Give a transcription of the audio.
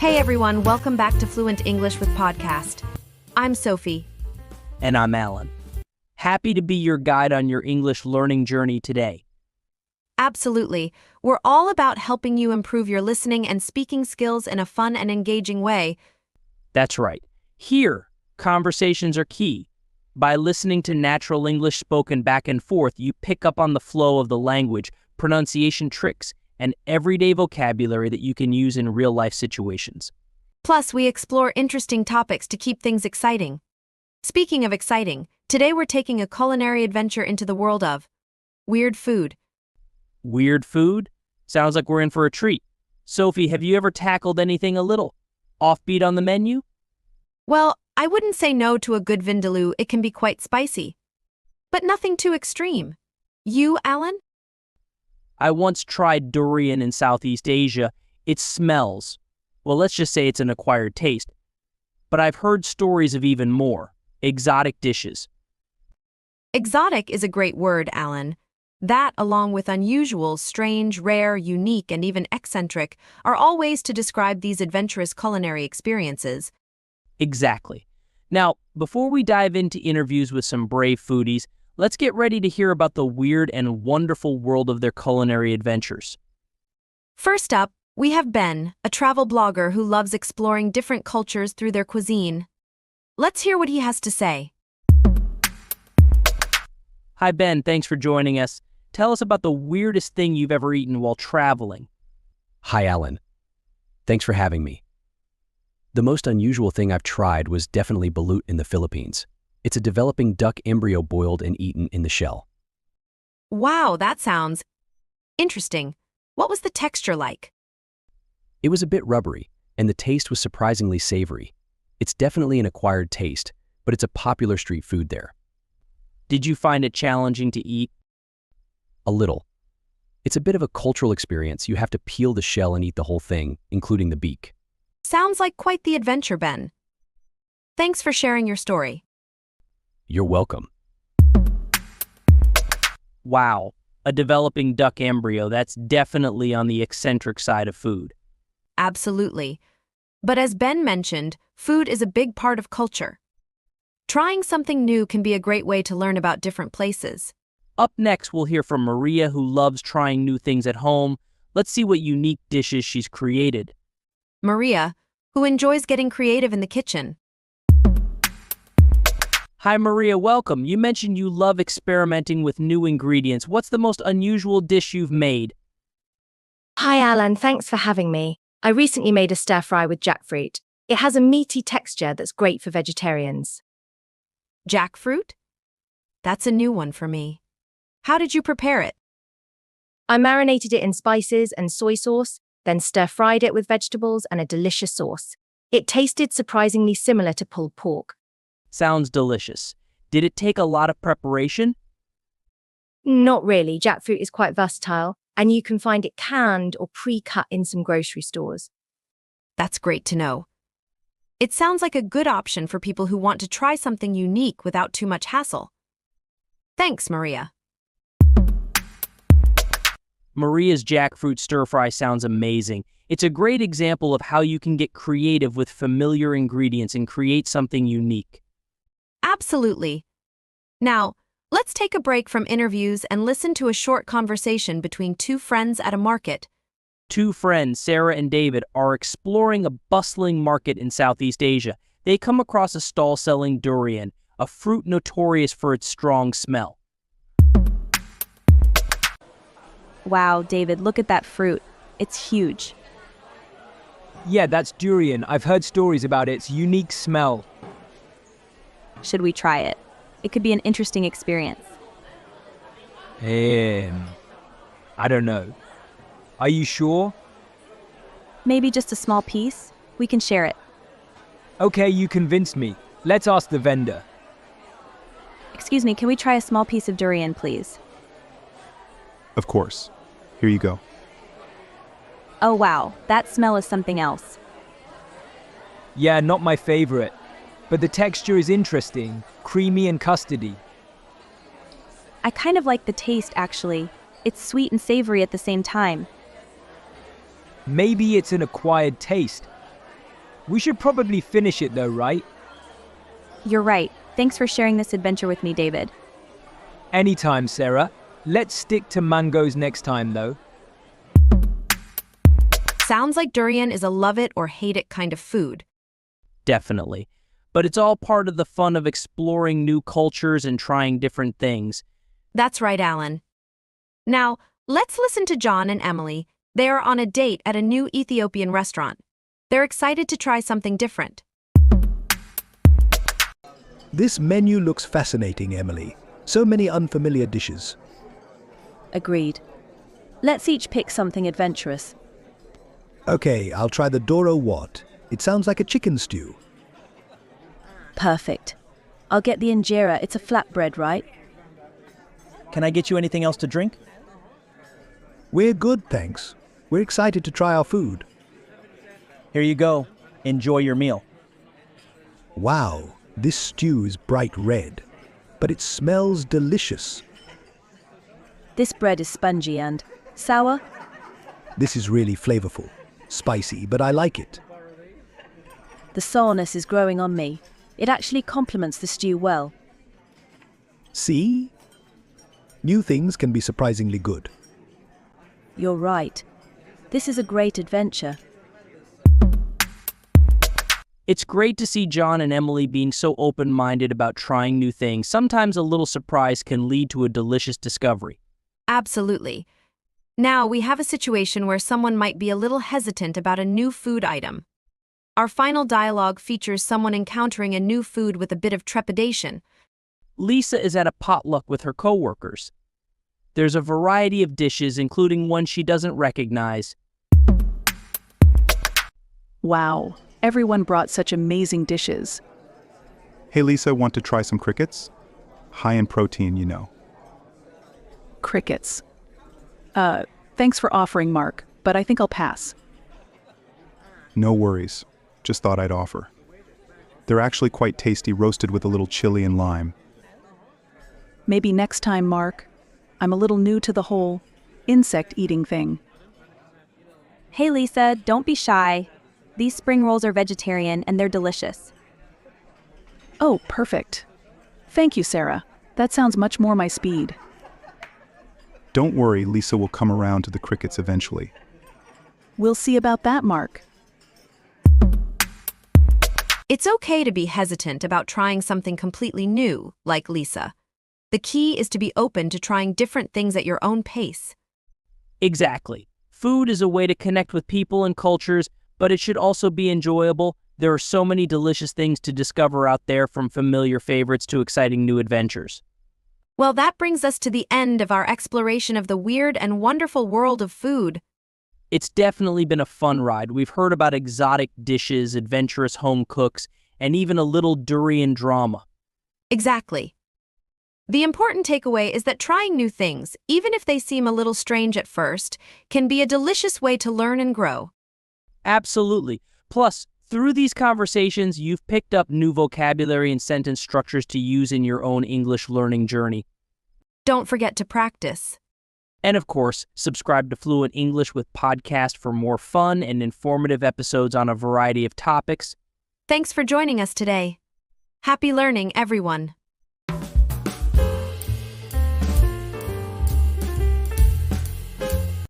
Hey everyone, welcome back to Fluent English with Podcast. I'm Sophie. And I'm Alan. Happy to be your guide on your English learning journey today. Absolutely. We're all about helping you improve your listening and speaking skills in a fun and engaging way. That's right. Here, conversations are key. By listening to natural English spoken back and forth, you pick up on the flow of the language, pronunciation tricks, and everyday vocabulary that you can use in real-life situations. Plus, we explore interesting topics to keep things exciting. Speaking of exciting, today we're taking a culinary adventure into the world of weird food. Weird food? Sounds like we're in for a treat. Sophie, have you ever tackled anything a little offbeat on the menu? Well, I wouldn't say no to a good vindaloo. It can be quite spicy. But nothing too extreme. You, Alan? I once tried durian in Southeast Asia. It smells. Well, let's just say it's an acquired taste. But I've heard stories of even more. Exotic dishes. Exotic is a great word, Alan. That, along with unusual, strange, rare, unique, and even eccentric, are all ways to describe these adventurous culinary experiences. Exactly. Now, before we dive into interviews with some brave foodies, let's get ready to hear about the weird and wonderful world of their culinary adventures. First up, we have Ben, a travel blogger who loves exploring different cultures through their cuisine. Let's hear what he has to say. Hi, Ben. Thanks for joining us. Tell us about the weirdest thing you've ever eaten while traveling. Hi, Alan. Thanks for having me. The most unusual thing I've tried was definitely balut in the Philippines. It's a developing duck embryo boiled and eaten in the shell. Wow, that sounds interesting. What was the texture like? It was a bit rubbery, and the taste was surprisingly savory. It's definitely an acquired taste, but it's a popular street food there. Did you find it challenging to eat? A little. It's a bit of a cultural experience. You have to peel the shell and eat the whole thing, including the beak. Sounds like quite the adventure, Ben. Thanks for sharing your story. You're welcome. Wow, a developing duck embryo. That's definitely on the eccentric side of food. Absolutely. But as Ben mentioned, food is a big part of culture. Trying something new can be a great way to learn about different places. Up next, we'll hear from Maria, who loves trying new things at home. Let's see what unique dishes she's created. Maria, who enjoys getting creative in the kitchen. Hi, Maria. Welcome. You mentioned you love experimenting with new ingredients. What's the most unusual dish you've made? Hi, Alan. Thanks for having me. I recently made a stir-fry with jackfruit. It has a meaty texture that's great for vegetarians. Jackfruit? That's a new one for me. How did you prepare it? I marinated it in spices and soy sauce, then stir-fried it with vegetables and a delicious sauce. It tasted surprisingly similar to pulled pork. Sounds delicious. Did it take a lot of preparation? Not really. Jackfruit is quite versatile, and you can find it canned or pre-cut in some grocery stores. That's great to know. It sounds like a good option for people who want to try something unique without too much hassle. Thanks, Maria. Maria's jackfruit stir-fry sounds amazing. It's a great example of how you can get creative with familiar ingredients and create something unique. Absolutely. Now, let's take a break from interviews and listen to a short conversation between two friends at a market. Two friends, Sarah and David, are exploring a bustling market in Southeast Asia. They come across a stall selling durian, a fruit notorious for its strong smell. Wow, David, look at that fruit. It's huge. Yeah, that's durian. I've heard stories about its unique smell. Should we try it? It could be an interesting experience. I don't know. Are you sure? Maybe just a small piece? We can share it. Okay, you convinced me. Let's ask the vendor. Excuse me, can we try a small piece of durian, please? Of course. Here you go. Oh wow, that smell is something else. Yeah, not my favorite. But the texture is interesting, creamy and custardy. I kind of like the taste, actually. It's sweet and savory at the same time. Maybe it's an acquired taste. We should probably finish it though, right? You're right. Thanks for sharing this adventure with me, David. Anytime, Sarah. Let's stick to mangoes next time though. Sounds like durian is a love it or hate it kind of food. Definitely. But it's all part of the fun of exploring new cultures and trying different things. That's right, Alan. Now, let's listen to John and Emily. They are on a date at a new Ethiopian restaurant. They're excited to try something different. This menu looks fascinating, Emily. So many unfamiliar dishes. Agreed. Let's each pick something adventurous. Okay, I'll try the Doro Wat. It sounds like a chicken stew. Perfect. I'll get the injera. It's a flatbread, right? Can I get you anything else to drink? We're good, thanks. We're excited to try our food. Here you go. Enjoy your meal. Wow, this stew is bright red, but it smells delicious. This bread is spongy and sour. This is really flavorful. Spicy, but I like it. The sourness is growing on me. It actually complements the stew well. See? New things can be surprisingly good. You're right. This is a great adventure. It's great to see John and Emily being so open-minded about trying new things. Sometimes a little surprise can lead to a delicious discovery. Absolutely. Now, we have a situation where someone might be a little hesitant about a new food item. Our final dialogue features someone encountering a new food with a bit of trepidation. Lisa is at a potluck with her coworkers. There's a variety of dishes, including one she doesn't recognize. Wow, everyone brought such amazing dishes. Hey Lisa, want to try some crickets? High in protein, you know. Crickets. Thanks for offering, Mark, but I think I'll pass. No worries. Just thought I'd offer. They're actually quite tasty, roasted with a little chili and lime. Maybe next time, Mark. I'm a little new to the whole insect eating thing. Hey, Lisa, don't be shy. These spring rolls are vegetarian and they're delicious. Oh, perfect. Thank you, Sarah. That sounds much more my speed. Don't worry, Lisa will come around to the crickets eventually. We'll see about that, Mark. It's okay to be hesitant about trying something completely new, like Lisa. The key is to be open to trying different things at your own pace. Exactly. Food is a way to connect with people and cultures, but it should also be enjoyable. There are so many delicious things to discover out there, from familiar favorites to exciting new adventures. Well, that brings us to the end of our exploration of the weird and wonderful world of food. It's definitely been a fun ride. We've heard about exotic dishes, adventurous home cooks, and even a little durian drama. Exactly. The important takeaway is that trying new things, even if they seem a little strange at first, can be a delicious way to learn and grow. Absolutely. Plus, through these conversations, you've picked up new vocabulary and sentence structures to use in your own English learning journey. Don't forget to practice. And of course, subscribe to Fluent English with podcast for more fun and informative episodes on a variety of topics. Thanks for joining us today. Happy learning, everyone.